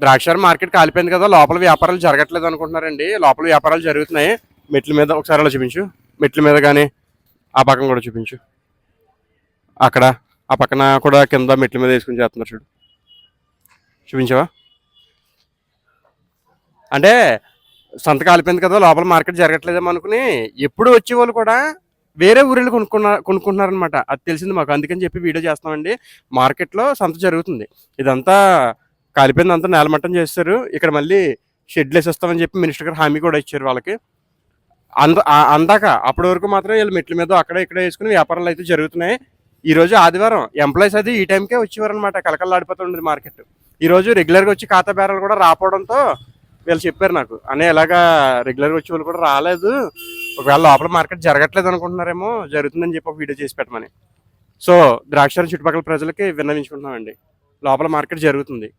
Draksharam market కాలిపోయింది కదా, లోపల వ్యాపారాలు జరగట్లేదు అనుకుంటున్నారండి. లోపల వ్యాపారాలు జరుగుతున్నాయి. మెట్ల మీద ఒకసారి అలా చూపించు. మెట్ల మీద కానీ ఆ పక్కన కూడా చూపించు. అక్కడ ఆ పక్కన కూడా కింద మెట్ల మీద వేసుకుని చేస్తున్నారు చూడు. చూపించావా? అంటే సంత కాలిపోయింది కదా, లోపల మార్కెట్ జరగట్లేదేమో అనుకుని ఎప్పుడు వచ్చేవాళ్ళు కూడా వేరే ఊరిలో కొనుక్కుంటున్నారనమాట. అది తెలిసింది మాకు, అందుకని చెప్పి వీడియో చేస్తామండి. మార్కెట్లో సంత జరుగుతుంది. ఇదంతా కాలిపోయింది, అంతా నేలమట్టం చేస్తారు. ఇక్కడ మళ్ళీ షెడ్లు వేసేస్తామని చెప్పి మినిస్టర్ గారు హామీ కూడా ఇచ్చారు వాళ్ళకి. అందాక అప్పటి వరకు మాత్రం వీళ్ళు మెట్ల మీద అక్కడ ఇక్కడ వేసుకుని వ్యాపారాలు అయితే జరుగుతున్నాయి. ఈ రోజు ఆదివారం ఎంప్లాయీస్ అయితే ఈ టైంకే వచ్చేవారు అనమాట. కలకల్లాడిపోతుండేది మార్కెట్. ఈ రోజు రెగ్యులర్గా వచ్చి ఖాతా బేరాలు కూడా రాపోవడంతో వీళ్ళు చెప్పారు నాకు, అనే ఇలాగా రెగ్యులర్గా వచ్చే వాళ్ళు కూడా రాలేదు, ఒకవేళ లోపల మార్కెట్ జరగట్లేదు అనుకుంటున్నారేమో, జరుగుతుందని చెప్పి ఒక వీడియో చేసి పెట్టమని. సో ద్రాక్షారం చుట్టుపక్కల ప్రజలకి విన్నవించుకుంటున్నామండి, లోపల మార్కెట్ జరుగుతుంది.